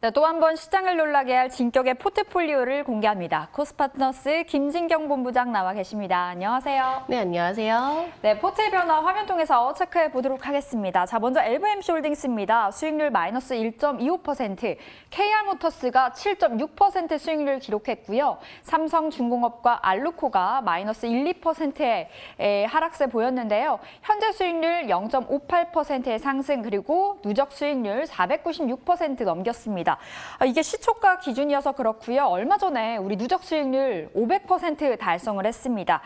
네, 또 한 번 시장을 놀라게 할 진격의 포트폴리오를 공개합니다. 코스파트너스 김진경 본부장 나와 계십니다. 안녕하세요. 네, 안녕하세요. 네, 포트의 변화 화면 통해서 체크해 보도록 하겠습니다. 자, 먼저 LVMC홀딩스입니다. 수익률 마이너스 1.25%, KR모터스가 7.6% 수익률을 기록했고요. 삼성중공업과 알루코가 마이너스 1, 2%의 하락세 보였는데요. 현재 수익률 0.58%의 상승, 그리고 누적 수익률 496% 넘겼습니다. 이게 시초가 기준이어서 그렇고요. 얼마 전에 우리 누적 수익률 500% 달성을 했습니다.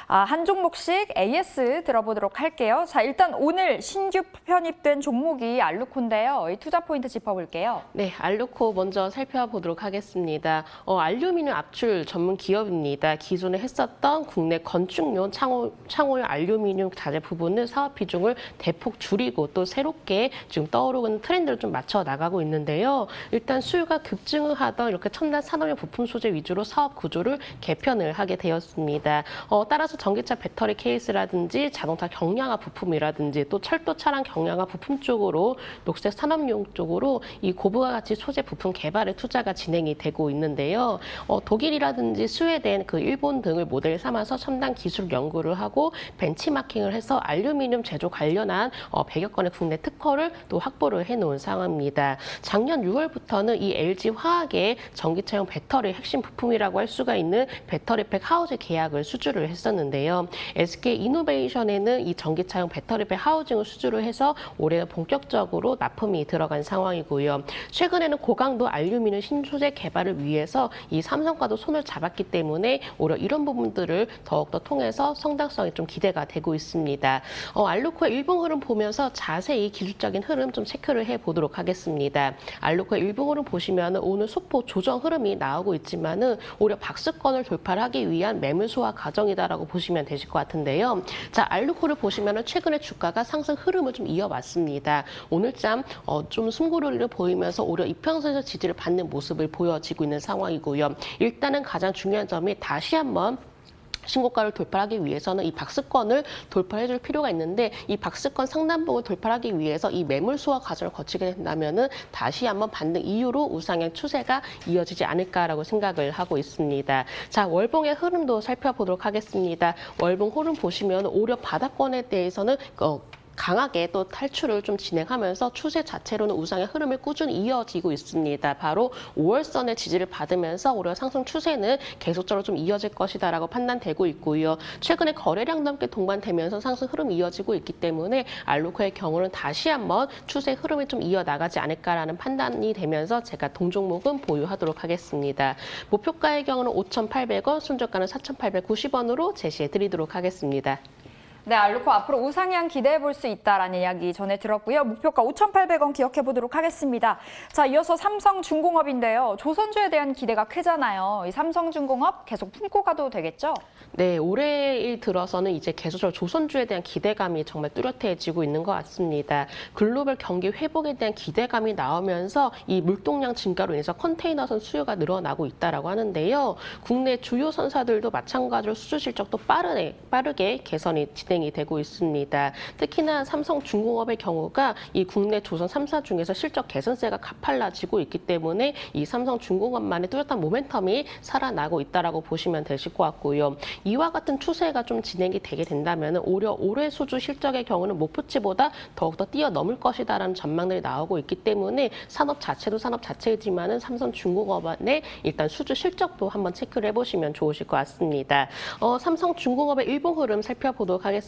한 종목씩 AS 들어보도록 할게요. 자, 일단 오늘 신규 편입된 종목이 알루코인데요. 이 투자 포인트 짚어볼게요. 네, 알루코 먼저 살펴보도록 하겠습니다. 알루미늄 압출 전문 기업입니다. 기존에 했었던 국내 건축용 창호용 알루미늄 자재 부분을 사업 비중을 대폭 줄이고 또 새롭게 지금 떠오르는 트렌드를 좀 맞춰 나가고 있는데요. 일단 수요가 급증하던 이렇게 첨단 산업용 부품 소재 위주로 사업 구조를 개편을 하게 되었습니다. 따라서 전기차 배터리 케이스라든지 자동차 경량화 부품이라든지 또 철도 차량 경량화 부품 쪽으로 녹색 산업용 쪽으로 이 고부가 가치 소재 부품 개발에 투자가 진행이 되고 있는데요. 독일이라든지 스웨덴, 일본 등을 모델 삼아서 첨단 기술 연구를 하고 벤치마킹을 해서 알루미늄 제조 관련한 100여 건의 국내 특허를 또 확보를 해놓은 상황입니다. 작년 6월부터는 이 LG화학의 전기차용 배터리 핵심 부품이라고 할 수가 있는 배터리팩 하우징 계약을 수주를 했었는데요. SK이노베이션에는 이 전기차용 배터리팩 하우징을 수주를 해서 올해 본격적으로 납품이 들어간 상황이고요. 최근에는 고강도 알루미늄 신소재 개발을 위해서 이 삼성과도 손을 잡았기 때문에 오히려 이런 부분들을 더욱더 통해서 성장성이 좀 기대가 되고 있습니다. 알루코의 일봉 흐름 보면서 자세히 기술적인 흐름 좀 체크를 해보도록 하겠습니다. 알루코의 일봉 흐름 보시면 오늘 소폭 조정 흐름이 나오고 있지만은 오히려 박스권을 돌파하기 위한 매물 소화 과정이다라고 보시면 되실 것 같은데요. 자, 알루코를 보시면 최근에 주가가 상승 흐름을 좀 이어왔습니다. 오늘장 좀 숨고르기를 보이면서 오히려 이평선에서 지지를 받는 모습을 보여지고 있는 상황이고요. 일단은 가장 중요한 점이 다시 한번 신고가를 돌파하기 위해서는 이 박스권을 돌파해줄 필요가 있는데 이 박스권 상단부를 돌파하기 위해서 이 매물 소화 과정을 거치게 된다면은 다시 한번 반등 이후로 우상향 추세가 이어지지 않을까라고 생각을 하고 있습니다. 자, 월봉의 흐름도 살펴보도록 하겠습니다. 월봉 흐름 보시면 오히려 바닥권에 대해서는 강하게 또 탈출을 좀 진행하면서 추세 자체로는 우상의 흐름을 꾸준히 이어지고 있습니다. 바로 5월선의 지지를 받으면서 오히려 상승 추세는 계속적으로 좀 이어질 것이다라고 판단되고 있고요. 최근에 거래량도 함께 동반되면서 상승 흐름이 이어지고 있기 때문에 알루코의 경우는 다시 한번 추세 흐름이 좀 이어나가지 않을까라는 판단이 되면서 제가 동종목은 보유하도록 하겠습니다. 목표가의 경우는 5,800원, 순저가는 4,890원으로 제시해 드리도록 하겠습니다. 네, 알루코 앞으로 우상향 기대해 볼 수 있다라는 이야기 전해 들었고요. 목표가 5,800원 기억해 보도록 하겠습니다. 자, 이어서 삼성중공업인데요. 조선주에 대한 기대가 크잖아요. 이 삼성중공업 계속 품고 가도 되겠죠? 네, 올해 들어서는 이제 계속적으로 조선주에 대한 기대감이 정말 뚜렷해지고 있는 것 같습니다. 글로벌 경기 회복에 대한 기대감이 나오면서 이 물동량 증가로 인해서 컨테이너선 수요가 늘어나고 있다라고 하는데요. 국내 주요 선사들도 마찬가지로 수주 실적도 빠르게 개선이 진행이 되고 있습니다. 특히나 삼성중공업의 경우가 이 국내 조선 3사 중에서 실적 개선세가 가팔라지고 있기 때문에 이 삼성중공업만의 뚜렷한 모멘텀이 살아나고 있다라고 보시면 되실 것 같고요. 이와 같은 추세가 좀 진행이 되게 된다면 오히려 올해 수주 실적의 경우는 목표치보다 더욱더 뛰어넘을 것이다라는 전망들이 나오고 있기 때문에 산업 자체도 산업 자체이지만은 삼성중공업의 일단 수주 실적도 한번 체크를 해보시면 좋으실 것 같습니다. 삼성중공업의 일봉 흐름 살펴보도록 하겠습니다.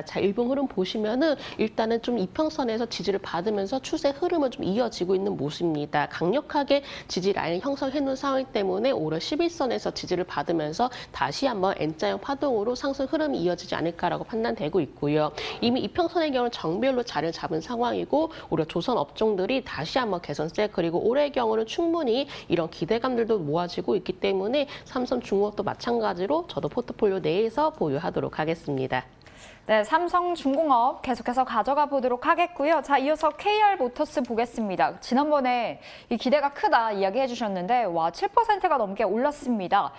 자, 일봉 흐름 보시면은 일단은 좀 이평선에서 지지를 받으면서 추세 흐름은 좀 이어지고 있는 모습입니다. 강력하게 지지 라인을 형성해 놓은 상황이기 때문에 올해 11선에서 지지를 받으면서 다시 한번 N자형 파동으로 상승 흐름이 이어지지 않을까라고 판단되고 있고요. 이미 이평선의 경우는 정배열로 자리를 잡은 상황이고 오히려 조선 업종들이 다시 한번 개선세 그리고 올해의 경우는 충분히 이런 기대감들도 모아지고 있기 때문에 삼성중공업도 마찬가지로 저도 포트폴리오 내에서 보유하도록 하겠습니다. 네, 삼성중공업 계속해서 가져가 보도록 하겠고요. 자, 이어서 KR모터스 보겠습니다. 지난번에 이 기대가 크다 이야기해 주셨는데 와, 7%가 넘게 올랐습니다.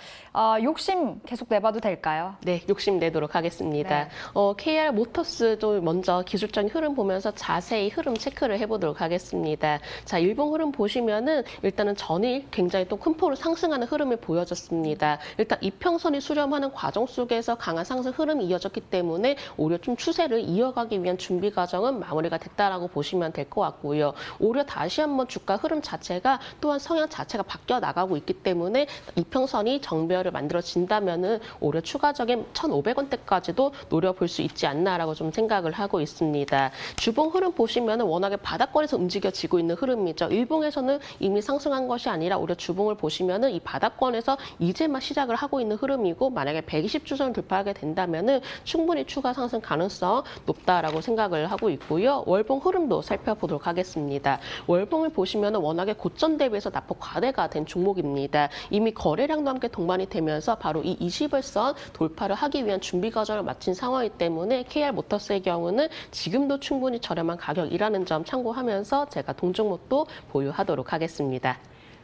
욕심 계속 내봐도 될까요? 네, 욕심 내도록 하겠습니다. 네. KR모터스도 먼저 기술적인 흐름 보면서 자세히 흐름 체크를 해보도록 하겠습니다. 자, 일봉 흐름 보시면은 일단은 전일 굉장히 또 큰 폭으로 상승하는 흐름을 보여줬습니다. 일단 이평선이 수렴하는 과정 속에서 강한 상승 흐름이 이어졌기 때문에 오히려 좀 추세를 이어가기 위한 준비 과정은 마무리가 됐다라고 보시면 될 것 같고요. 오히려 다시 한번 주가 흐름 자체가 또한 성향 자체가 바뀌어 나가고 있기 때문에 이평선이 정배열을 만들어진다면은 오히려 추가적인 1,500원대까지도 노려볼 수 있지 않나라고 좀 생각을 하고 있습니다. 주봉 흐름 보시면은 워낙에 바닥권에서 움직여지고 있는 흐름이죠. 일봉에서는 이미 상승한 것이 아니라 오히려 주봉을 보시면은 이 바닥권에서 이제만 시작을 하고 있는 흐름이고 만약에 120주선을 돌파하게 된다면은 충분히 추가 상승 가능성 높다라고 생각을 하고 있고요. 월봉 흐름도 살펴보도록 하겠습니다. 월봉을 보시면 워낙에 고점 대비해서 낙폭 과대가 된 종목입니다. 이미 거래량도 함께 동반이 되면서 바로 이 20일선 돌파를 하기 위한 준비 과정을 마친 상황이기 때문에 KR모터스의 경우는 지금도 충분히 저렴한 가격이라는 점 참고하면서 제가 동종목도 보유하도록 하겠습니다.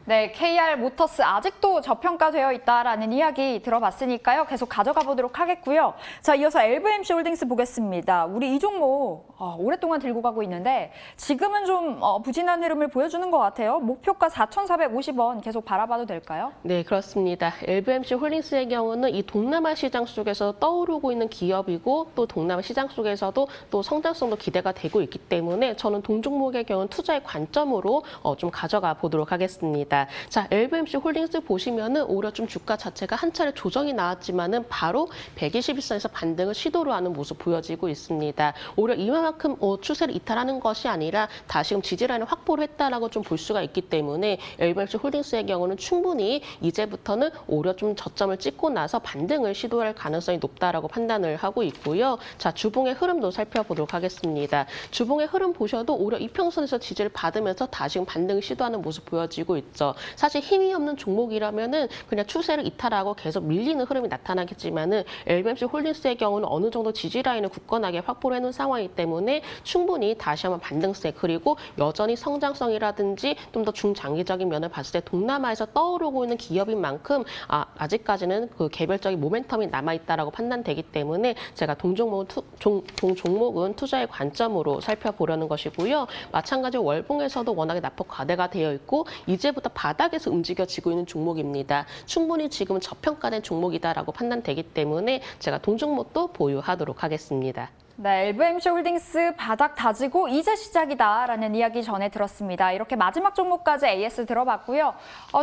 네, KR모터스 아직도 저평가되어 있다라는 이야기 들어봤으니까요. 계속 가져가 보도록 하겠고요. 자, 이어서 LVMC홀딩스 보겠습니다. 우리 이 종목 오랫동안 들고 가고 있는데 지금은 좀 부진한 흐름을 보여주는 것 같아요. 목표가 4,450원 계속 바라봐도 될까요? 네, 그렇습니다. LVMC홀딩스의 경우는 이 동남아 시장 속에서 떠오르고 있는 기업이고 또 동남아 시장 속에서도 또 성장성도 기대가 되고 있기 때문에 저는 동종목의 경우는 투자의 관점으로 좀 가져가 보도록 하겠습니다. 자, LVMC홀딩스 보시면은 오히려 좀 주가 자체가 한 차례 조정이 나왔지만은 바로 121선에서 반등을 시도를 하는 모습 보여지고 있습니다. 오히려 이만큼 추세를 이탈하는 것이 아니라 다시금 지지라인을 확보를 했다라고 좀 볼 수가 있기 때문에 LVMC홀딩스의 경우는 충분히 이제부터는 오히려 좀 저점을 찍고 나서 반등을 시도할 가능성이 높다라고 판단을 하고 있고요. 자, 주봉의 흐름도 살펴보도록 하겠습니다. 주봉의 흐름 보셔도 오히려 이평선에서 지지를 받으면서 다시금 반등을 시도하는 모습 보여지고 있죠. 사실 힘이 없는 종목이라면은 그냥 추세를 이탈하고 계속 밀리는 흐름이 나타나겠지만은 LVMC홀딩스의 경우는 어느 정도 지지 라인을 굳건하게 확보를 해놓은 상황이기 때문에 충분히 다시 한번 반등세 그리고 여전히 성장성이라든지 좀 더 중장기적인 면을 봤을 때 동남아에서 떠오르고 있는 기업인 만큼 아직까지는 그 개별적인 모멘텀이 남아있다라고 판단되기 때문에 제가 동종목은 투자의 관점으로 살펴보려는 것이고요. 마찬가지로 월봉에서도 워낙에 낙폭 과대가 되어 있고 이제부터 바닥에서 움직여지고 있는 종목입니다. 충분히 지금은 저평가된 종목이다라고 판단되기 때문에 제가 동종목도 보유하도록 하겠습니다. 네, LVMC홀딩스 바닥 다지고 이제 시작이다라는 이야기 전해 들었습니다. 이렇게 마지막 종목까지 AS 들어봤고요.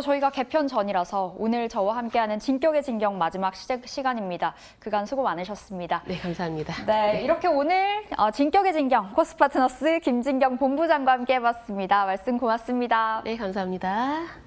저희가 개편 전이라서 오늘 저와 함께하는 진격의 진경 마지막 시간입니다. 그간 수고 많으셨습니다. 네, 감사합니다. 네, 이렇게 오늘 진격의 진경 코스파트너스 김진경 본부장과 함께 해봤습니다. 말씀 고맙습니다. 네, 감사합니다.